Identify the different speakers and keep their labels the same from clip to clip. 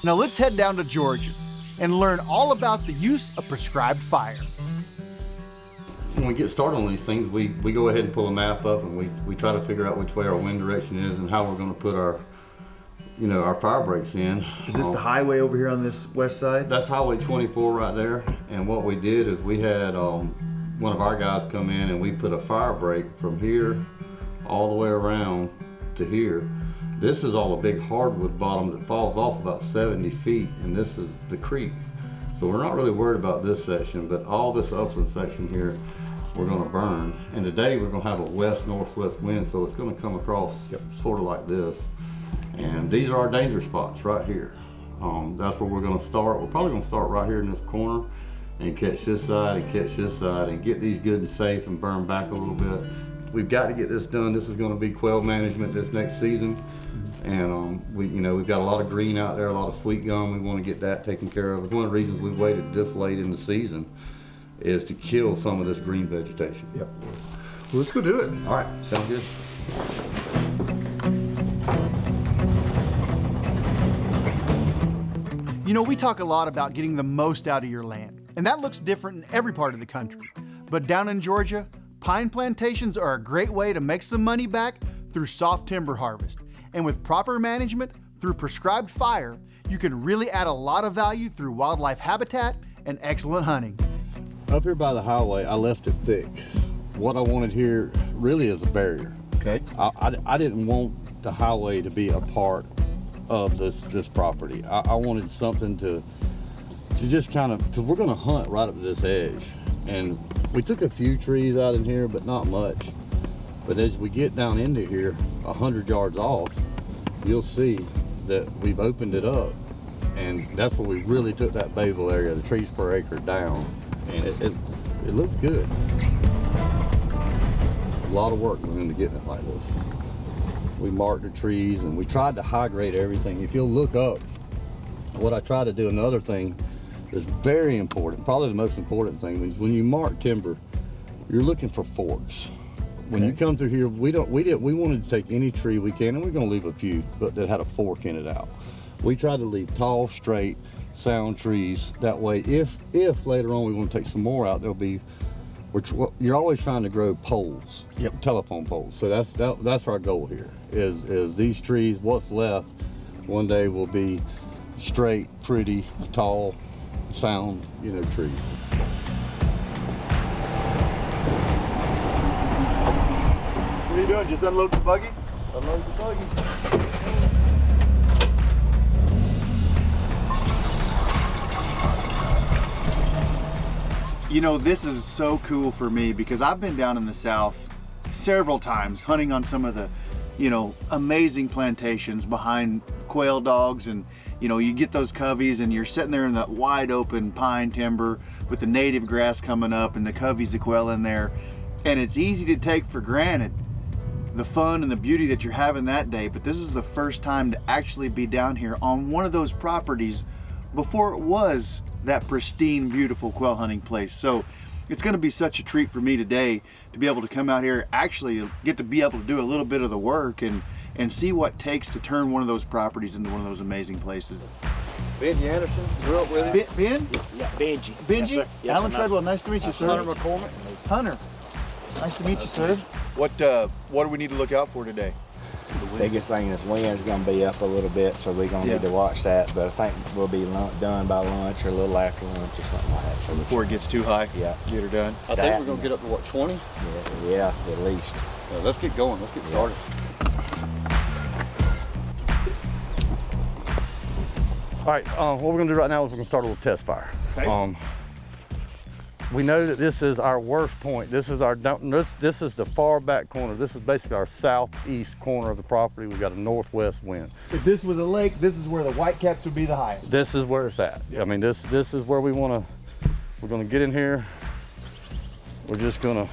Speaker 1: Now let's head down to Georgia and learn all about the use of prescribed fire.
Speaker 2: When we get started on these things, we go ahead and pull a map up and we try to figure out which way our wind direction is and how we're going to put our fire breaks in.
Speaker 3: Is this the highway over here on this west side?
Speaker 2: That's Highway 24 right there. And what we did is we had one of our guys come in and we put a fire break from here all the way around to here. This is all a big hardwood bottom that falls off about 70 feet, and this is the creek. So we're not really worried about this section, but all this upland section here, we're gonna burn. And today we're gonna have a west-northwest wind, so it's gonna come across sort of like this. And these are our danger spots right here. That's where we're gonna start. We're probably gonna start right here in this corner and catch this side and catch this side and get these good and safe and burn back a little bit. We've got to get this done. This is gonna be quail management this next season. And we've got a lot of green out there, a lot of sweet gum. We want to get that taken care of. It's one of the reasons we waited this late in the season is to kill some of this green vegetation.
Speaker 3: Yep. Well, let's go do it.
Speaker 2: All right, sounds good.
Speaker 1: You know, we talk a lot about getting the most out of your land, and that looks different in every part of the country. But down in Georgia, pine plantations are a great way to make some money back through soft timber harvest. And with proper management through prescribed fire, you can really add a lot of value through wildlife habitat and excellent hunting.
Speaker 2: Up here by the highway, I left it thick. What I wanted here really is a barrier.
Speaker 3: Okay.
Speaker 2: I didn't want the highway to be a part of this property. I wanted something to just kind of, because we're gonna hunt right up to this edge. And we took a few trees out in here, but not much. But as we get down into here, 100 yards off, you'll see that we've opened it up. And that's where we really took that basil area, the trees per acre down. And it looks good. A lot of work went into getting it like this. We marked the trees and we tried to high grade everything. If you'll look up, what I try to do, another thing is very important, probably the most important thing, is when you mark timber, you're looking for forks. When you come through here, we wanted to take any tree we can, and we're gonna leave a few, but that had a fork in it out. We tried to leave tall, straight, sound trees. That way, if later on we want to take some more out, there'll be, you're always trying to grow poles, telephone poles. So that's our goal here, is these trees, what's left, one day will be straight, pretty, tall, sound, trees.
Speaker 3: What are you doing? Just unload the buggy?
Speaker 2: Unload the buggy.
Speaker 1: You know, this is so cool for me because I've been down in the South several times hunting on some of the, amazing plantations behind quail dogs, and you get those coveys and you're sitting there in that wide open pine timber with the native grass coming up and the coveys of quail in there, and it's easy to take for granted the fun and the beauty that you're having that day. But this is the first time to actually be down here on one of those properties before it was that pristine, beautiful quail hunting place. So it's going to be such a treat for me today to be able to come out here, actually get to be able to do a little bit of the work and see what it takes to turn one of those properties into one of those amazing places.
Speaker 3: Benji Anderson, grew up with him.
Speaker 1: Ben?
Speaker 4: Yeah, Benji.
Speaker 1: Benji?
Speaker 4: Yes, sir.
Speaker 1: Alan Treadwell, nice to meet you, sir.
Speaker 4: Hunter McCormick.
Speaker 1: Hunter, nice to meet you, sir.
Speaker 3: What do we need to look out for today?
Speaker 4: The biggest thing is wind's going to be up a little bit, so we're going to need to watch that. But I think we'll be done by lunch or a little after lunch or something like that. So
Speaker 3: Before it gets too high?
Speaker 4: Yeah.
Speaker 3: Get her done?
Speaker 2: I think we're going to get up to, 20?
Speaker 4: Yeah, at least.
Speaker 2: Let's get going. Let's get started. All right, what we're going to do right now is we're going to start a little test fire.
Speaker 1: Okay.
Speaker 2: We know that this is our worst point. This is the far back corner. This is basically our southeast corner of the property. We've got a northwest wind.
Speaker 1: If this was a lake, this is where the whitecaps would be the highest.
Speaker 2: This is where it's at. I mean, this is where we're gonna get in here. We're just enough.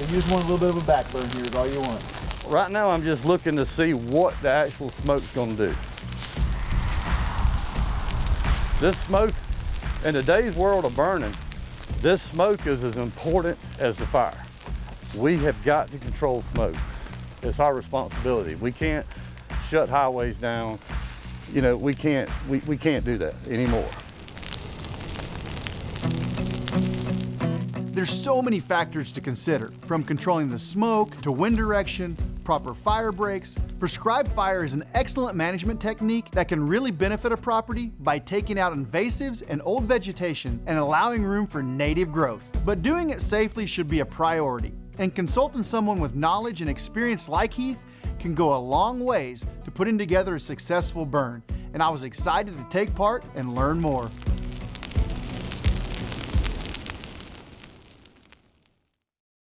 Speaker 1: And you just want a little bit of a backburn here is all you want.
Speaker 2: Right now, I'm just looking to see what the actual smoke's gonna do. This smoke, in today's world of burning, this smoke is as important as the fire. We have got to control smoke.
Speaker 5: It's our responsibility. We can't shut highways down. You know, we can't do that anymore.
Speaker 1: There's so many factors to consider, from controlling the smoke to wind direction, proper fire breaks. Prescribed fire is an excellent management technique that can really benefit a property by taking out invasives and old vegetation and allowing room for native growth. But doing it safely should be a priority, and consulting someone with knowledge and experience like Heath can go a long ways to putting together a successful burn, and I was excited to take part and learn more.